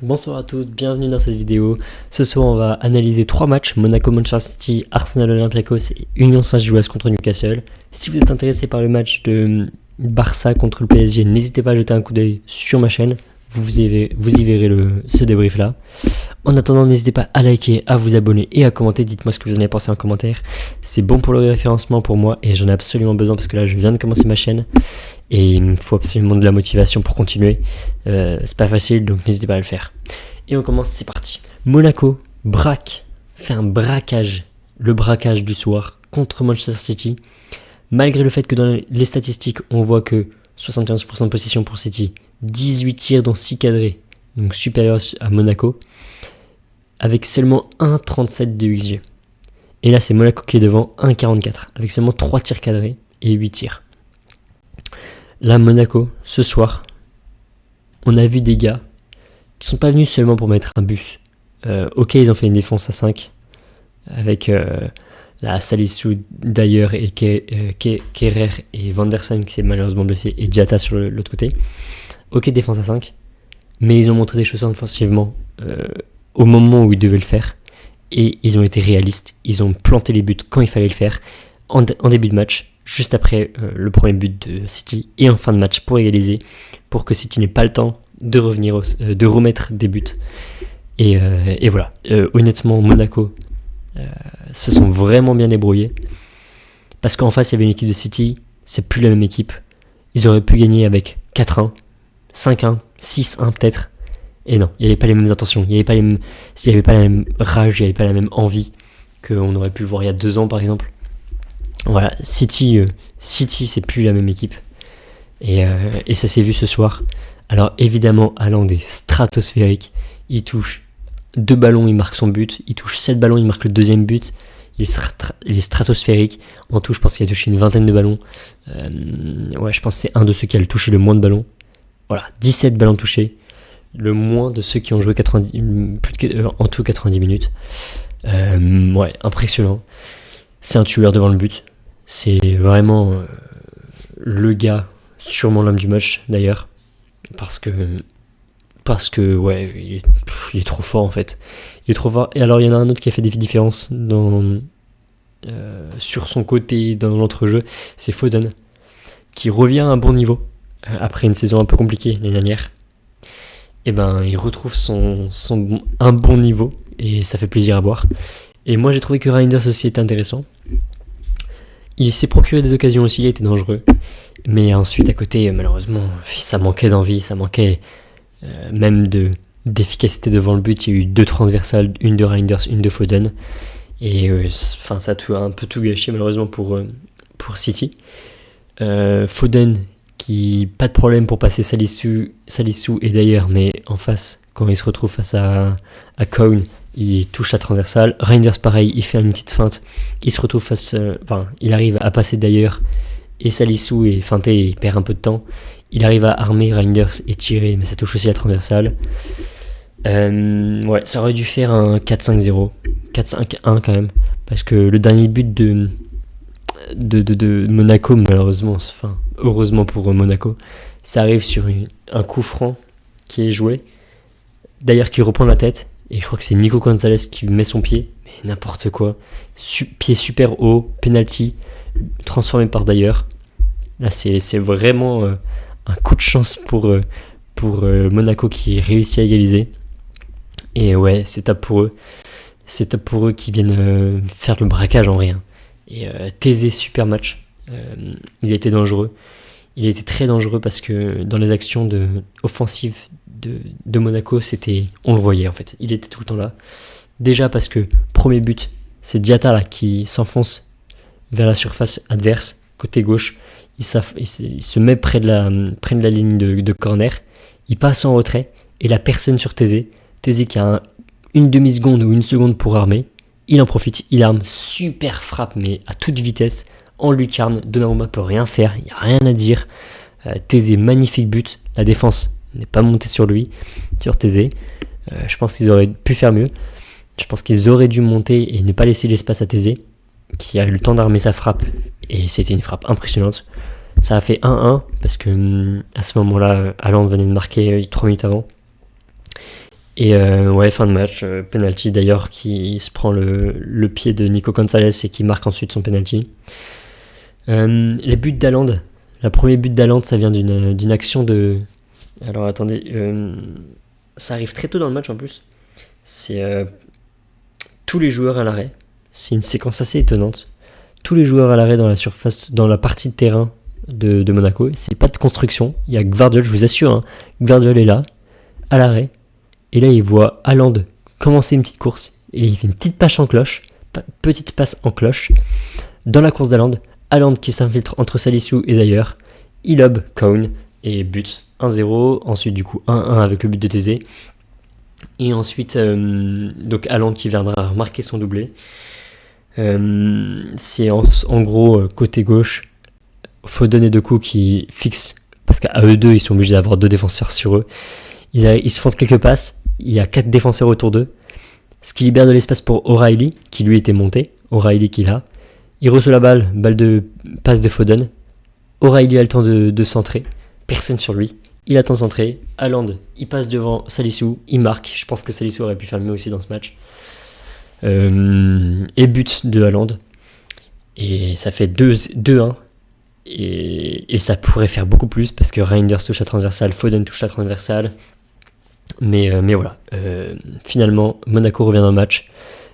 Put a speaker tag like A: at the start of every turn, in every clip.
A: Bonsoir à tous, bienvenue dans cette vidéo. Ce soir on va analyser 3 matchs, Monaco, Manchester City, Arsenal, Olympiakos et Union Saint-Gilloise contre Newcastle. Si vous êtes intéressé par le match de Barça contre le PSG, n'hésitez pas à jeter un coup d'œil sur ma chaîne, vous y verrez ce débrief là. En attendant, n'hésitez pas à liker, à vous abonner et à commenter, dites-moi ce que vous en avez pensé en commentaire. C'est bon pour le référencement pour moi et j'en ai absolument besoin parce que là je viens de commencer ma chaîne. Et il me faut absolument de la motivation pour continuer. C'est pas facile, donc n'hésitez pas à le faire. Et on commence, c'est parti. Monaco fait un braquage, le braquage du soir contre Manchester City. Malgré le fait que dans les statistiques, on voit que 71% de possession pour City, 18 tirs dont 6 cadrés, donc supérieur à Monaco, avec seulement 1,37 de XG. Et là, c'est Monaco qui est devant, 1,44, avec seulement 3 tirs cadrés et 8 tirs. Là, Monaco, ce soir, on a vu des gars qui sont pas venus seulement pour mettre un but. Ok, ils ont fait une défense à 5 avec la Salisu d'ailleurs et Kerrer et Vanderson qui s'est malheureusement blessé et Diatta sur l'autre côté. Ok, défense à 5, mais ils ont montré des choses offensivement au moment où ils devaient le faire et ils ont été réalistes. Ils ont planté les buts quand il fallait le faire en début de match. Juste après le premier but de City et en fin de match pour égaliser, pour que City n'ait pas le temps de revenir, de remettre des buts. Et voilà, honnêtement, Monaco se sont vraiment bien débrouillés. Parce qu'en face, il y avait une équipe de City, c'est plus la même équipe. Ils auraient pu gagner avec 4-1, 5-1, 6-1 peut-être. Et non, il n'y avait pas les mêmes intentions, il n'y avait pas la même rage, il n'y avait pas la même envie qu'on aurait pu le voir il y a 2 ans par exemple. Voilà, City c'est plus la même équipe et ça s'est vu ce soir. Alors évidemment, Haaland est stratosphérique, il touche 2 ballons, il marque son but, il touche 7 ballons, il marque le deuxième but, il est stratosphérique. En tout, je pense qu'il a touché une vingtaine de ballons. Je pense que c'est un de ceux qui a touché le moins de ballons. Voilà, 17 ballons touchés, le moins de ceux qui ont joué en tout 90 minutes. Impressionnant. C'est un tueur devant le but. C'est vraiment le gars, sûrement l'homme du match d'ailleurs. Parce que il est trop fort en fait. Il est trop fort. Et alors il y en a un autre qui a fait des différences sur son côté dans l'entrejeu. C'est Foden, qui revient à un bon niveau. Après une saison un peu compliquée l'année dernière. Et ben il retrouve un bon niveau. Et ça fait plaisir à voir. Et moi j'ai trouvé que Reinders aussi était intéressant. Il s'est procuré des occasions aussi, il a été dangereux. Mais ensuite à côté, malheureusement, ça manquait d'envie, ça manquait même d'efficacité devant le but. Il y a eu 2 transversales, une de Reinders, une de Foden. Et ça a un peu tout gâché malheureusement pour City. Foden, qui pas de problème pour passer Salisu et d'ailleurs, mais en face, quand il se retrouve face à Cohn, il touche la transversale. Reinders pareil, il fait une petite feinte, il se retrouve il arrive à passer d'ailleurs et Salisu est feinté et il perd un peu de temps. Il arrive à armer Reinders et tirer, mais ça touche aussi la transversale. Ça aurait dû faire un 4-5-0, 4-5-1 quand même, parce que le dernier but de Monaco, malheureusement, heureusement pour Monaco, ça arrive sur un coup franc qui est joué, d'ailleurs qui reprend la tête. Et je crois que c'est Nico Gonzalez qui met son pied, mais n'importe quoi. Pied super haut, penalty, transformé par d'ailleurs. Là, c'est vraiment un coup de chance pour Monaco qui réussit à égaliser. Et ouais, c'est top pour eux. C'est top pour eux qui viennent faire le braquage en rien. Et Thésée, super match. Il a été dangereux. Il a été très dangereux parce que dans les actions offensives de Monaco, on le voyait en fait, il était tout le temps là. Déjà parce que premier but, c'est Diatta là qui s'enfonce vers la surface adverse, côté gauche. Il se met près de la ligne de corner. Il passe en retrait et la personne sur Thésée qui a une demi-seconde ou une seconde pour armer. Il en profite, il arme, super frappe mais à toute vitesse. En lucarne, Donnarumma peut rien faire, il n'y a rien à dire. Thésée, magnifique but. La défense n'est pas montée sur lui, sur Thésée. Je pense qu'ils auraient pu faire mieux. Je pense qu'ils auraient dû monter et ne pas laisser l'espace à Thésée, qui a eu le temps d'armer sa frappe. Et c'était une frappe impressionnante. Ça a fait 1-1 parce que à ce moment-là, Haaland venait de marquer 3 minutes avant. Et ouais, fin de match, penalty d'ailleurs qui se prend le pied de Nico Gonzalez et qui marque ensuite son penalty. Les buts d'Haaland, la première but d'Haaland, ça vient d'une action de... Alors attendez, ça arrive très tôt dans le match en plus. C'est tous les joueurs à l'arrêt. C'est une séquence assez étonnante. Tous les joueurs à l'arrêt dans la surface, dans la partie de terrain de Monaco. C'est pas de construction. Il y a Gvardiol, je vous assure, hein, Gvardiol est là, à l'arrêt. Et là, il voit Haaland commencer une petite course. Et il fait une petite passe en cloche. Dans la course d'Haaland. Haaland qui s'infiltre entre Salisu et d'ailleurs. Il lobe Cohn et but 1-0. Ensuite, du coup, 1-1 avec le but de Thésée. Et ensuite, donc Haaland qui viendra marquer son doublé. C'est en gros, côté gauche, Foden et Doku qui fixent. Parce qu'à eux deux, ils sont obligés d'avoir 2 défenseurs sur eux. Ils se font quelques passes. Il y a 4 défenseurs autour d'eux. Ce qui libère de l'espace pour O'Reilly, qui lui était monté. O'Reilly qui l'a. Il reçoit la balle de passe de Foden. O'Reilly a le temps de centrer. Personne sur lui. Il attend de centrer. Haaland, il passe devant Salisu. Il marque. Je pense que Salisu aurait pu faire mieux aussi dans ce match. Et but de Haaland. Et ça fait 2-1. Et ça pourrait faire beaucoup plus parce que Reinders touche la transversale, Foden touche la transversale. Mais voilà. Finalement, Monaco revient dans le match.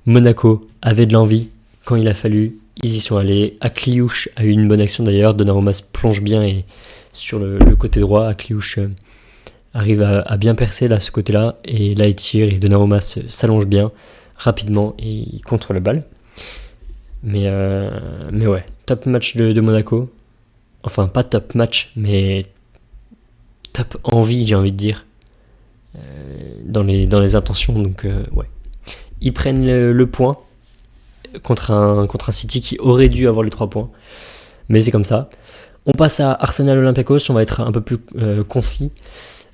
A: Monaco avait de l'envie quand il a fallu. Ils y sont allés. Akliouche a eu une bonne action d'ailleurs. Donnarumma se plonge bien et sur le côté droit. Akliouche arrive à bien percer là, ce côté-là. Et là, il tire et Donnarumma s'allonge bien rapidement et il contrôle la balle. Mais ouais, top match de Monaco. Enfin, pas top match, mais top envie, j'ai envie de dire. Dans les intentions, donc ouais. Ils prennent le point contre un City qui aurait dû avoir les 3 points. Mais c'est comme ça. On passe à Arsenal Olympiakos, on va être un peu plus concis.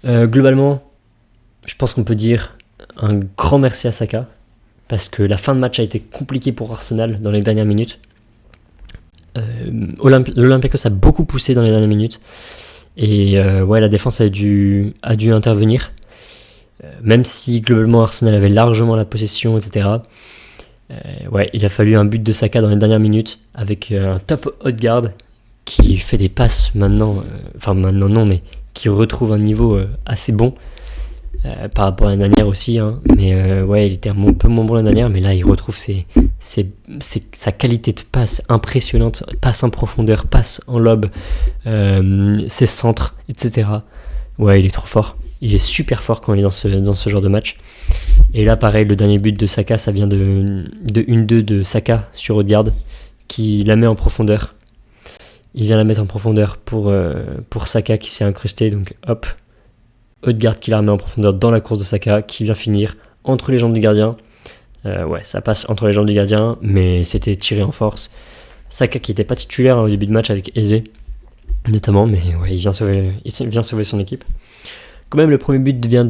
A: Globalement, je pense qu'on peut dire un grand merci à Saka. Parce que la fin de match a été compliquée pour Arsenal dans les dernières minutes. L'Olympiakos a beaucoup poussé dans les dernières minutes. Et ouais, la défense a dû intervenir. Même si globalement Arsenal avait largement la possession, etc. Ouais, il a fallu un but de Saka dans les dernières minutes avec un top Odegaard qui fait des passes maintenant, maintenant non, mais qui retrouve un niveau assez bon par rapport à la dernière aussi, hein. Mais ouais, il était un peu moins bon la dernière, mais là il retrouve sa qualité de passe impressionnante, passe en profondeur, passe en lob, ses centres, etc. Ouais, il est trop fort. Il est super fort quand il est dans ce genre de match. Et là, pareil, le dernier but de Saka, ça vient de 1-2 de Saka sur Odegaard, qui la met en profondeur. Il vient la mettre en profondeur pour Saka qui s'est incrusté. Donc hop, Odegaard qui la remet en profondeur dans la course de Saka, qui vient finir entre les jambes du gardien. Ouais, ça passe entre les jambes du gardien, mais c'était tiré en force. Saka qui n'était pas titulaire au début de match avec Eze, notamment, mais ouais, il vient sauver son équipe. Quand même, le premier but vient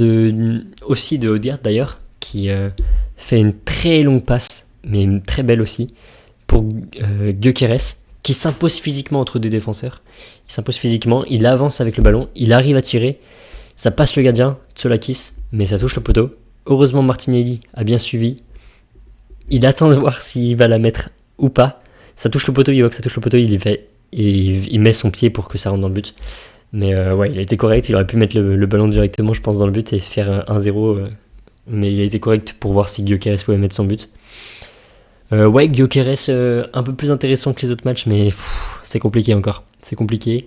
A: aussi de Odegaard d'ailleurs, qui fait une très longue passe, mais une très belle aussi, pour Gyökeres, qui s'impose physiquement entre 2 défenseurs. Il s'impose physiquement, il avance avec le ballon, il arrive à tirer, ça passe le gardien, Tsolakis, mais ça touche le poteau. Heureusement, Martinelli a bien suivi. Il attend de voir s'il va la mettre ou pas. Ça touche le poteau, il voit que ça touche le poteau, il met son pied pour que ça rentre dans le but. Mais ouais, il a été correct, il aurait pu mettre le ballon directement, je pense, dans le but et se faire 1-0. Mais il a été correct pour voir si Gyökeres pouvait mettre son but. Ouais, Gyökeres un peu plus intéressant que les autres matchs, mais c'est compliqué encore. C'est compliqué.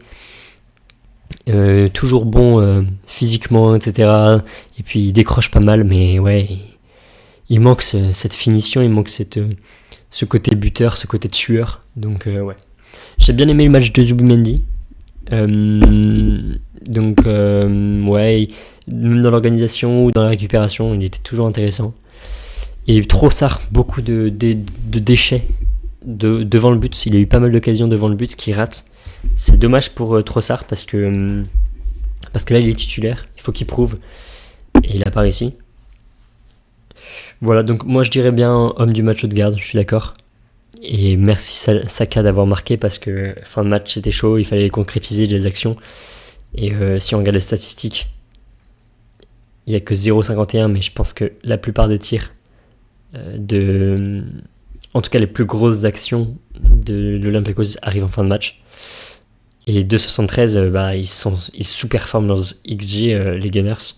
A: Toujours bon physiquement, etc. Et puis il décroche pas mal, mais ouais, il manque cette finition, il manque ce côté buteur, ce côté tueur. Donc ouais. J'ai bien aimé le match de Zubimendi. Donc ouais, même dans l'organisation ou dans la récupération, il était toujours intéressant. Et Trossard, beaucoup de déchets devant le but. Il a eu pas mal d'occasions devant le but, ce qu'il rate. C'est dommage pour Trossard parce que là il est titulaire, il faut qu'il prouve. Et il a pas réussi. Voilà, donc moi je dirais bien homme du match Odegaard, je suis d'accord. Et merci Saka d'avoir marqué parce que fin de match c'était chaud, il fallait concrétiser les actions. Et si on regarde les statistiques, il n'y a que 0,51, mais je pense que la plupart des tirs, en tout cas les plus grosses actions de l'Olympiakos arrivent en fin de match. Et 2,73, ils sous-performent leurs XG, les Gunners.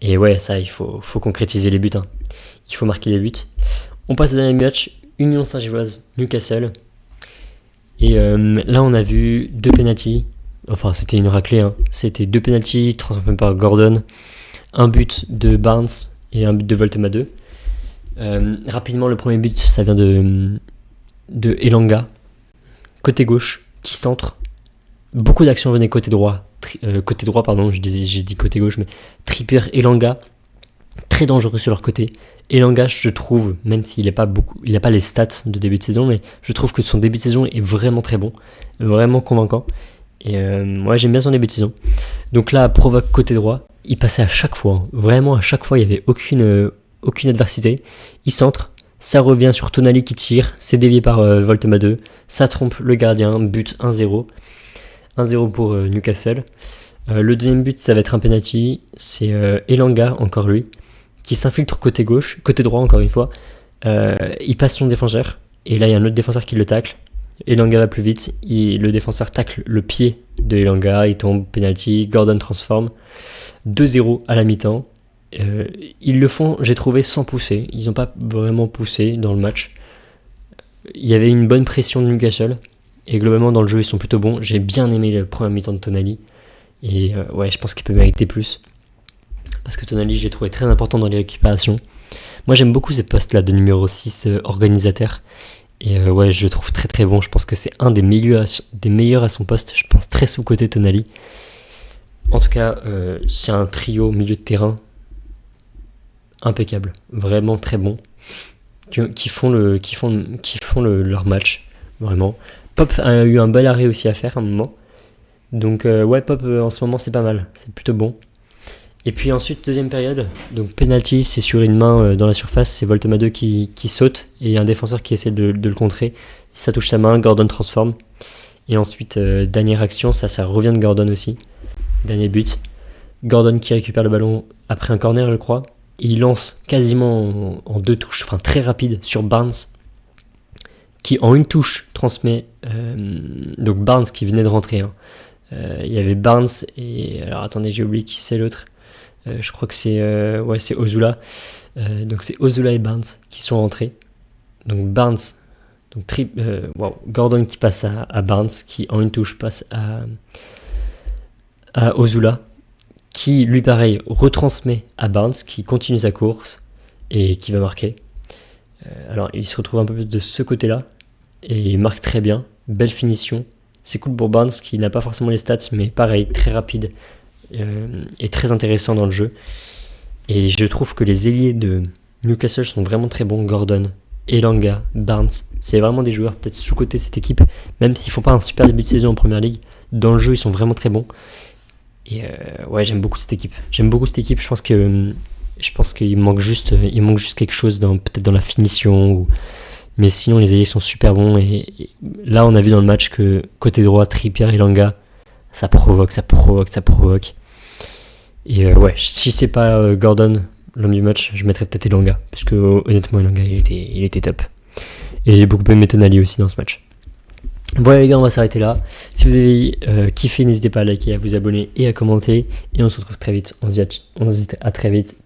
A: Et ouais, ça, il faut concrétiser les buts. Hein. Il faut marquer les buts. On passe au dernier match, Union Saint-Gilloise, Newcastle. Et là, on a vu 2 pénaltys. Enfin, c'était une raclée. Hein. C'était 2 pénaltys transformés par Gordon. Un but de Barnes et un but de Voltema 2. Rapidement, le premier but, ça vient de Elanga, côté gauche, qui centre. Beaucoup d'actions venaient côté droit. J'ai dit côté gauche, mais Trippier et Elanga, très dangereux sur leur côté. Elanga, je trouve, même s'il n'a pas les stats de début de saison, mais je trouve que son début de saison est vraiment très bon, vraiment convaincant. Et ouais, j'aime bien son début de saison. Donc là, provoque côté droit, il passait à chaque fois, hein. Vraiment à chaque fois, il n'y avait aucune adversité. Il centre, ça revient sur Tonali qui tire, c'est dévié par Voltema 2, ça trompe le gardien, but 1-0. 1-0 pour Newcastle. Le deuxième but, ça va être un penalty. C'est Elanga, encore lui, qui s'infiltre côté gauche, côté droit encore une fois. Il passe son défenseur. Et là, il y a un autre défenseur qui le tacle. Elanga va plus vite. Le défenseur tacle le pied de Elanga. Il tombe, penalty. Gordon transforme. 2-0 à la mi-temps. Ils le font, j'ai trouvé, sans pousser. Ils n'ont pas vraiment poussé dans le match. Il y avait une bonne pression de Newcastle. Et globalement, dans le jeu, ils sont plutôt bons. J'ai bien aimé le premier mi-temps de Tonali. Et ouais, je pense qu'il peut mériter plus. Parce que Tonali, j'ai trouvé très important dans les récupérations. Moi, j'aime beaucoup ces postes-là de numéro 6 organisateur. Et ouais, je le trouve très très bon. Je pense que c'est un des meilleurs à son poste. Je pense très sous-côté Tonali. En tout cas, c'est un trio milieu de terrain impeccable. Vraiment très bon. Qui font leur match. Vraiment. Pop a eu un bel arrêt aussi à faire à un moment. Donc ouais, Pop en ce moment c'est pas mal, c'est plutôt bon. Et puis ensuite, deuxième période, donc penalty, c'est sur une main dans la surface, c'est Voltema 2 qui saute et il y a un défenseur qui essaie de le contrer. Ça touche sa main, Gordon transforme. Et ensuite, dernière action, ça revient de Gordon aussi. Dernier but. Gordon qui récupère le ballon après un corner, je crois. Et il lance quasiment en 2 touches, enfin très rapide, sur Barnes, qui en une touche transmet, donc Barnes qui venait de rentrer, hein. Il y avait Barnes et, alors attendez, j'ai oublié qui c'est l'autre, je crois que c'est Ozula, donc c'est Ozula et Barnes qui sont rentrés, donc Barnes, donc Gordon qui passe à Barnes, qui en une touche passe à Ozula, qui lui pareil retransmet à Barnes, qui continue sa course et qui va marquer. Alors il se retrouve un peu plus de ce côté-là et il marque très bien, belle finition. C'est cool pour Barnes qui n'a pas forcément les stats, mais pareil, très rapide et très intéressant dans le jeu. Et je trouve que les ailiers de Newcastle sont vraiment très bons. Gordon, Elanga, Barnes, c'est vraiment des joueurs peut-être sous-cotés cette équipe, même s'ils font pas un super début de saison en Première Ligue. Dans le jeu, ils sont vraiment très bons. Et ouais, j'aime beaucoup cette équipe. Je pense qu'il manque juste quelque chose peut-être dans la finition. Mais sinon, les ailiers sont super bons. Et là, on a vu dans le match que côté droit, Trippier et Elanga, ça provoque. Et ouais, si c'est pas Gordon, l'homme du match, je mettrais peut-être Elanga. Parce que honnêtement, Elanga, il était top. Et j'ai beaucoup aimé Tonali aussi dans ce match. Voilà les gars, on va s'arrêter là. Si vous avez kiffé, n'hésitez pas à liker, à vous abonner et à commenter. Et on se retrouve très vite. On se dit à très vite.